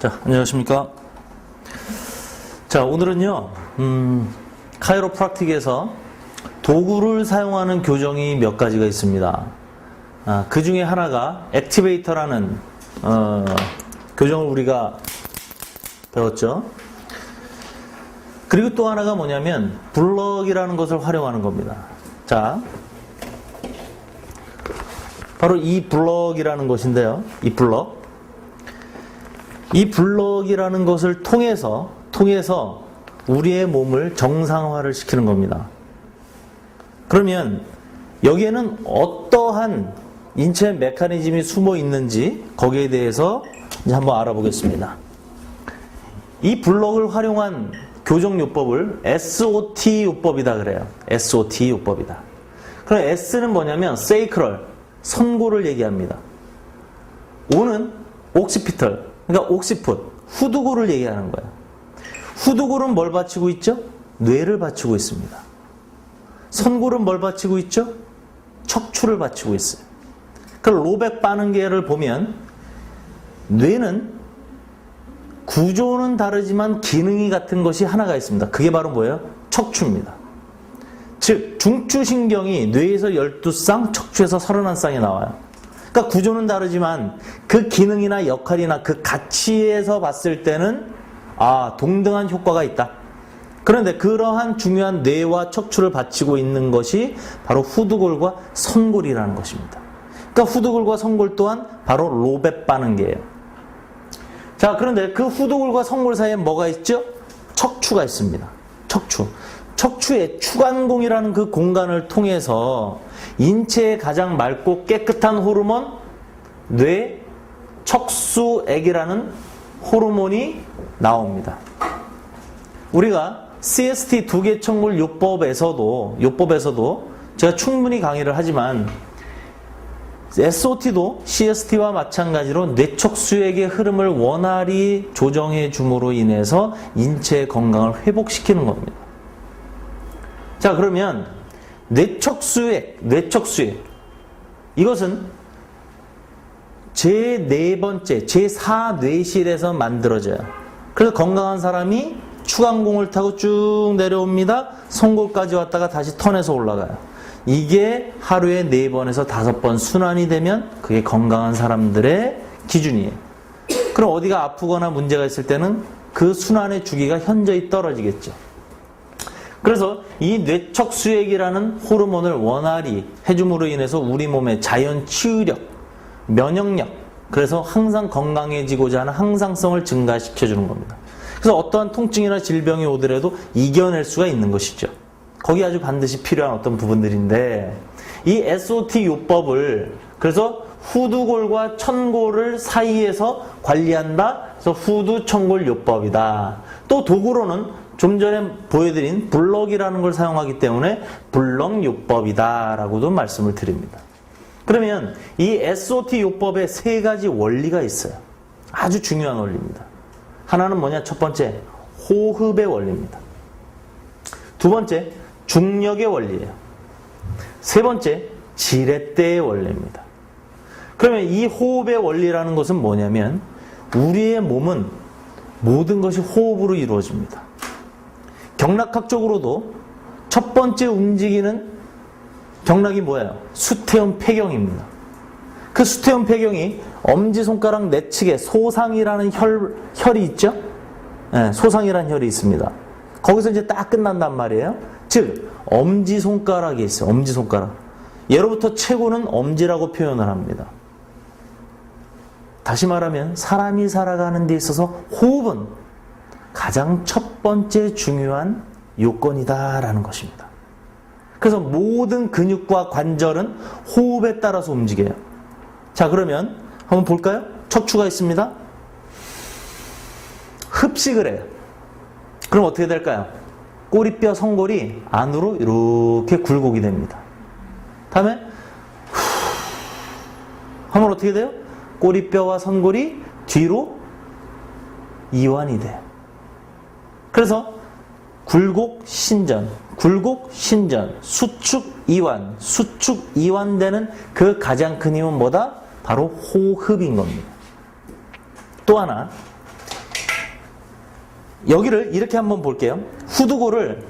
자, 안녕하십니까. 자, 오늘은요, 카이로프락틱에서 도구를 사용하는 교정이 몇 가지가 있습니다. 그 중에 하나가 액티베이터라는 교정을 우리가 배웠죠. 그리고 또 하나가 뭐냐면 블럭이라는 것을 활용하는 겁니다. 자, 바로 이 블럭이라는 것인데요. 이 블럭이라는 것을 통해서 우리의 몸을 정상화를 시키는 겁니다. 그러면 여기에는 어떠한 인체 메커니즘이 숨어 있는지 거기에 대해서 이제 한번 알아보겠습니다. 이 블럭을 활용한 교정 요법을 SOT 요법이다 그래요. SOT 요법이다. 그럼 S는 뭐냐면 세이크럴, 선고를 얘기합니다. O는 옥시피털, 그러니까 옥시풋, 후두골을 얘기하는 거예요. 후두골은 뭘 받치고 있죠? 뇌를 받치고 있습니다. 선골은 뭘 받치고 있죠? 척추를 받치고 있어요. 그 로백 반응계를 보면 뇌는 구조는 다르지만 기능이 같은 것이 하나가 있습니다. 그게 바로 뭐예요? 척추입니다. 즉 중추신경이 뇌에서 12쌍, 척추에서 31쌍이 나와요. 그러니까 구조는 다르지만 그 기능이나 역할이나 그 가치에서 봤을 때는 동등한 효과가 있다. 그런데 그러한 중요한 뇌와 척추를 받치고 있는 것이 바로 후두골과 선골이라는 것입니다. 그러니까 후두골과 선골 또한 바로 로백 반응계예요. 자, 그런데 그 후두골과 선골 사이에 뭐가 있죠? 척추가 있습니다. 척추의 추간공이라는 그 공간을 통해서 인체의 가장 맑고 깨끗한 호르몬 뇌 척수액이라는 호르몬이 나옵니다. 우리가 CST 두개청골 요법에서도 제가 충분히 강의를 하지만 SOT도 CST와 마찬가지로 뇌척수액의 흐름을 원활히 조정해 줌으로 인해서 인체의 건강을 회복시키는 겁니다. 자, 그러면 뇌척수액 이것은 제4번째, 제4뇌실에서 만들어져요. 그래서 건강한 사람이 추간공을 타고 쭉 내려옵니다. 선골까지 왔다가 다시 턴해서 올라가요. 이게 하루에 4번에서 5번 순환이 되면 그게 건강한 사람들의 기준이에요. 그럼 어디가 아프거나 문제가 있을 때는 그 순환의 주기가 현저히 떨어지겠죠. 그래서 이 뇌척수액이라는 호르몬을 원활히 해줌으로 인해서 우리 몸의 자연 치유력, 면역력, 그래서 항상 건강해지고자 하는 항상성을 증가시켜주는 겁니다. 그래서 어떠한 통증이나 질병이 오더라도 이겨낼 수가 있는 것이죠. 거기 아주 반드시 필요한 어떤 부분들인데 이 SOT 요법을 그래서 후두골과 천골을 사이에서 관리한다. 그래서 후두천골 요법이다. 또 도구로는 좀 전에 보여드린 블럭이라는 걸 사용하기 때문에 블럭 요법이다 라고도 말씀을 드립니다. 그러면 이 SOT 요법에 3가지 원리가 있어요. 아주 중요한 원리입니다. 하나는 뭐냐? 첫 번째, 호흡의 원리입니다. 두 번째, 중력의 원리예요. 세 번째, 지렛대의 원리입니다. 그러면 이 호흡의 원리라는 것은 뭐냐면 우리의 몸은 모든 것이 호흡으로 이루어집니다. 경락학적으로도 첫 번째 움직이는 경락이 뭐예요? 수태음 폐경입니다. 그 수태음 폐경이 엄지손가락 내측에 소상이라는 혈이 있죠? 네, 소상이라는 혈이 있습니다. 거기서 이제 딱 끝난단 말이에요. 즉 엄지손가락이 있어요. 엄지손가락. 예로부터 최고는 엄지라고 표현을 합니다. 다시 말하면 사람이 살아가는 데 있어서 호흡은 가장 첫 번째 중요한 요건이다라는 것입니다. 그래서 모든 근육과 관절은 호흡에 따라서 움직여요. 자, 그러면 한번 볼까요? 척추가 있습니다. 흡식을 해요. 그럼 어떻게 될까요? 꼬리뼈, 선골이 안으로 이렇게 굴곡이 됩니다. 다음에 하면 어떻게 돼요? 꼬리뼈와 선골이 뒤로 이완이 돼요. 그래서 굴곡, 신전, 수축, 이완되는 그 가장 큰 힘은 뭐다? 바로 호흡인 겁니다. 또 하나, 여기를 이렇게 한번 볼게요. 후두고를,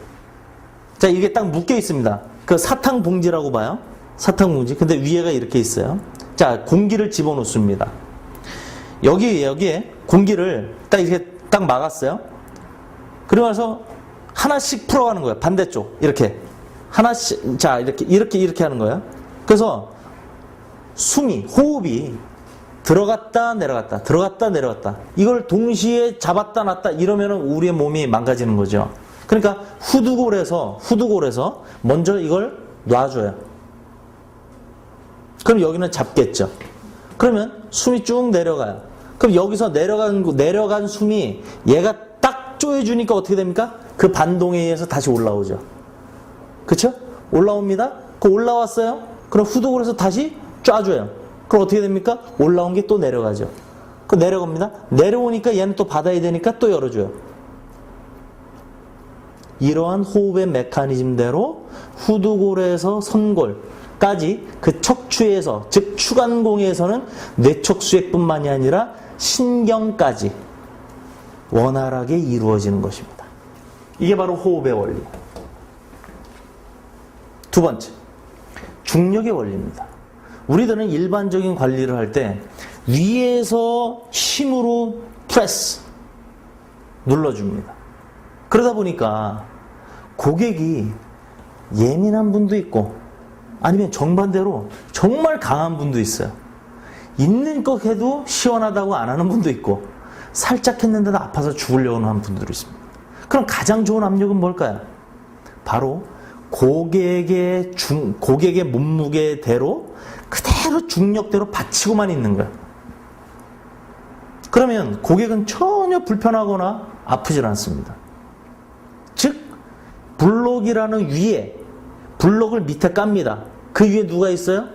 자, 이게 딱 묶여 있습니다. 그 사탕 봉지라고 봐요. 사탕 봉지. 근데 위에가 이렇게 있어요. 자, 공기를 집어넣습니다. 여기에 공기를 딱 이렇게 딱 막았어요. 그러면서 하나씩 풀어가는 거예요. 반대쪽. 이렇게. 하나씩, 자, 이렇게 하는 거예요. 그래서 호흡이 들어갔다 내려갔다, 들어갔다 내려갔다. 이걸 동시에 잡았다 놨다 이러면 우리의 몸이 망가지는 거죠. 그러니까 후두골에서 먼저 이걸 놔줘요. 그럼 여기는 잡겠죠. 그러면 숨이 쭉 내려가요. 그럼 여기서 내려간 숨이 얘가 딱 쪼여주니까 어떻게 됩니까? 그 반동에 의해서 다시 올라오죠. 그쵸? 올라옵니다. 그 올라왔어요. 그럼 후두골에서 다시 쫙줘요. 그럼 어떻게 됩니까? 올라온 게 또 내려가죠. 그 내려갑니다. 내려오니까 얘는 또 받아야 되니까 또 열어줘요. 이러한 호흡의 메커니즘대로 후두골에서 선골까지 그 척추에서, 즉 추간공에서는 뇌척수액뿐만이 아니라 신경까지 원활하게 이루어지는 것입니다. 이게 바로 호흡의 원리. 두 번째, 중력의 원리입니다. 우리들은 일반적인 관리를 할 때 위에서 힘으로 프레스 눌러줍니다. 그러다 보니까 고객이 예민한 분도 있고 아니면 정반대로 정말 강한 분도 있어요. 있는 것 해도 시원하다고 안 하는 분도 있고 살짝 했는데도 아파서 죽으려고 하는 분들이 있습니다. 그럼 가장 좋은 압력은 뭘까요? 바로 고객의 몸무게대로 그대로 중력대로 받치고만 있는 거예요. 그러면 고객은 전혀 불편하거나 아프질 않습니다. 즉 블록이라는 위에 블록을 밑에 깝니다. 그 위에 누가 있어요?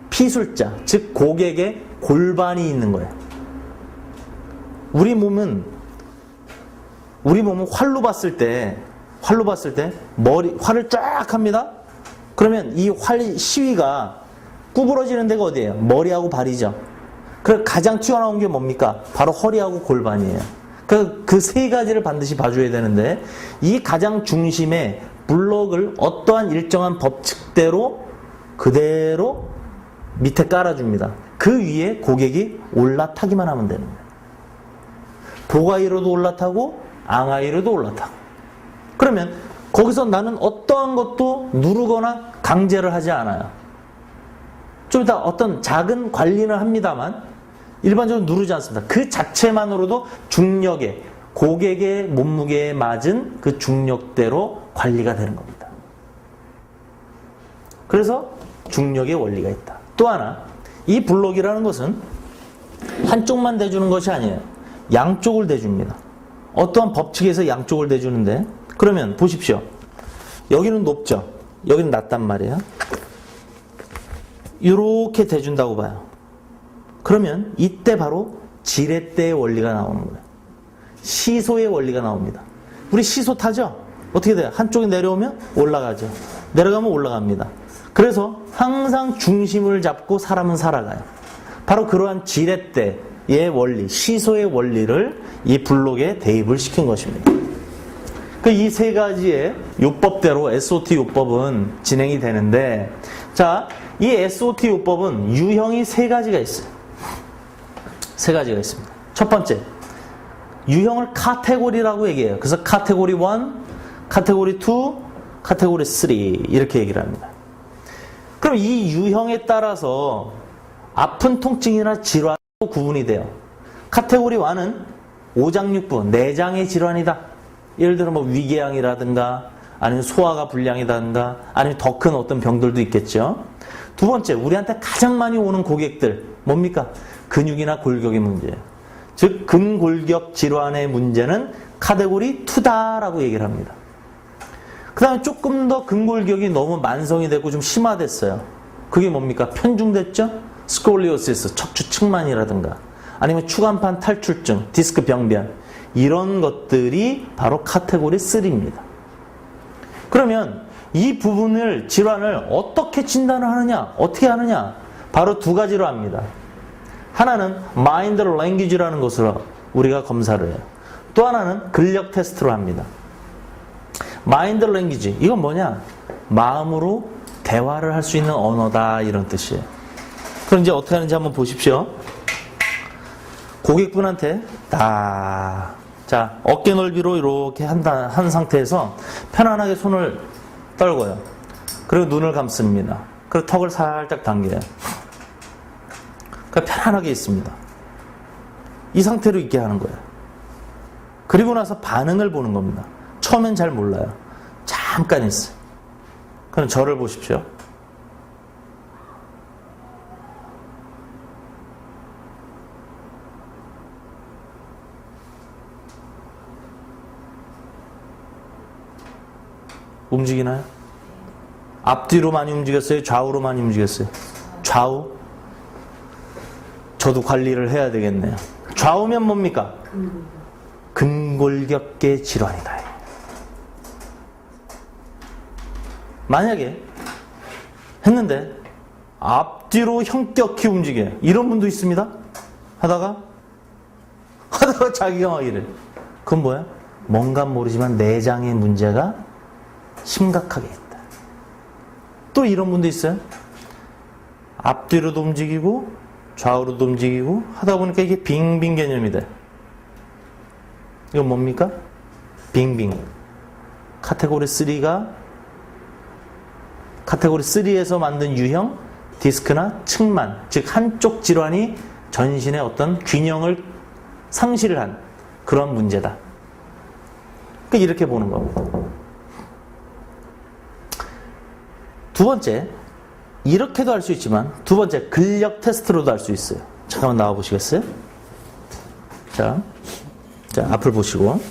피술자, 즉 고객의 골반이 있는 거예요. 우리 몸은 활로 봤을 때 활을 쫙 합니다. 그러면 이 활 시위가 구부러지는 데가 어디예요? 머리하고 발이죠. 그래서 가장 튀어나온 게 뭡니까? 바로 허리하고 골반이에요. 그 세 가지를 반드시 봐줘야 되는데 이 가장 중심에 블록을 어떠한 일정한 법칙대로 그대로 밑에 깔아줍니다. 그 위에 고객이 올라타기만 하면 되는 거예요. 도가위로도 올라타고 앙하위로도 올라타고. 그러면 거기서 나는 어떠한 것도 누르거나 강제를 하지 않아요. 좀 이따 어떤 작은 관리는 합니다만 일반적으로 누르지 않습니다. 그 자체만으로도 중력에, 고객의 몸무게에 맞은 그 중력대로 관리가 되는 겁니다. 그래서 중력의 원리가 있다. 또 하나, 이 블록이라는 것은 한쪽만 대주는 것이 아니에요. 양쪽을 대줍니다. 어떠한 법칙에서 양쪽을 대주는데, 그러면 보십시오. 여기는 높죠? 여기는 낮단 말이에요. 이렇게 대준다고 봐요. 그러면 이때 바로 지렛대의 원리가 나오는 거예요. 시소의 원리가 나옵니다. 우리 시소 타죠? 어떻게 돼요? 한쪽이 내려오면 올라가죠. 내려가면 올라갑니다. 그래서 항상 중심을 잡고 사람은 살아가요. 바로 그러한 지렛대의 원리, 시소의 원리를 이 블록에 대입을 시킨 것입니다. 이 세 가지의 요법대로 SOT 요법은 진행이 되는데, 자, 이 SOT 요법은 유형이 세 가지가 있어요. 세 가지가 있습니다. 첫 번째, 유형을 카테고리라고 얘기해요. 그래서 카테고리 1, 카테고리 2, 카테고리 3 이렇게 얘기를 합니다. 그럼 이 유형에 따라서 아픈 통증이나 질환도 구분이 돼요. 카테고리 1은 오장육부, 내장의 질환이다. 예를 들어 위궤양이라든가 아니면 소화가 불량이라든가 아니면 더 큰 어떤 병들도 있겠죠. 두 번째, 우리한테 가장 많이 오는 고객들 뭡니까? 근육이나 골격의 문제예요. 즉 근골격 질환의 문제는 카테고리 2다라고 얘기를 합니다. 그 다음에 조금 더 근골격이 너무 만성이 되고 좀 심화됐어요. 그게 뭡니까? 편중됐죠? 스콜리오시스, 척추 측만이라든가 아니면 추간판 탈출증, 디스크 병변 이런 것들이 바로 카테고리 3입니다. 그러면 이 부분을 질환을 어떻게 진단을 하느냐? 어떻게 하느냐? 바로 두 가지로 합니다. 하나는 마인드 랭귀지라는 것으로 우리가 검사를 해요. 또 하나는 근력 테스트로 합니다. 마인드 랭귀지. 이건 뭐냐? 마음으로 대화를 할 수 있는 언어다 이런 뜻이에요. 그럼 이제 어떻게 하는지 한번 보십시오. 고객분한테 자, 어깨 넓이로 이렇게 한 상태에서 편안하게 손을 떨고요. 그리고 눈을 감습니다. 그리고 턱을 살짝 당겨요. 그러니까 편안하게 있습니다. 이 상태로 있게 하는 거예요. 그리고 나서 반응을 보는 겁니다. 처음엔 잘 몰라요. 잠깐 있어요. 그럼 저를 보십시오. 움직이나요? 앞뒤로 많이 움직였어요? 좌우로 많이 움직였어요? 좌우? 저도 관리를 해야 되겠네요. 좌우면 뭡니까? 근골격계 질환이다. 만약에 했는데 앞뒤로 형격히 움직여요. 이런 분도 있습니다. 하다가 자기가 막 이래. 그건 뭐야? 뭔가 모르지만 내장의 문제가 심각하게 있다. 또 이런 분도 있어요. 앞뒤로도 움직이고 좌우로도 움직이고 하다 보니까 이게 빙빙 개념이 돼. 이건 뭡니까? 빙빙. 카테고리 3에서 만든 유형 디스크나 측만, 즉 한쪽 질환이 전신의 어떤 균형을 상실을 한 그런 문제다. 그러니까 이렇게 보는 겁니다. 두 번째, 이렇게도 할 수 있지만 두 번째 근력 테스트로도 할 수 있어요. 잠깐만 나와 보시겠어요? 자, 앞을 보시고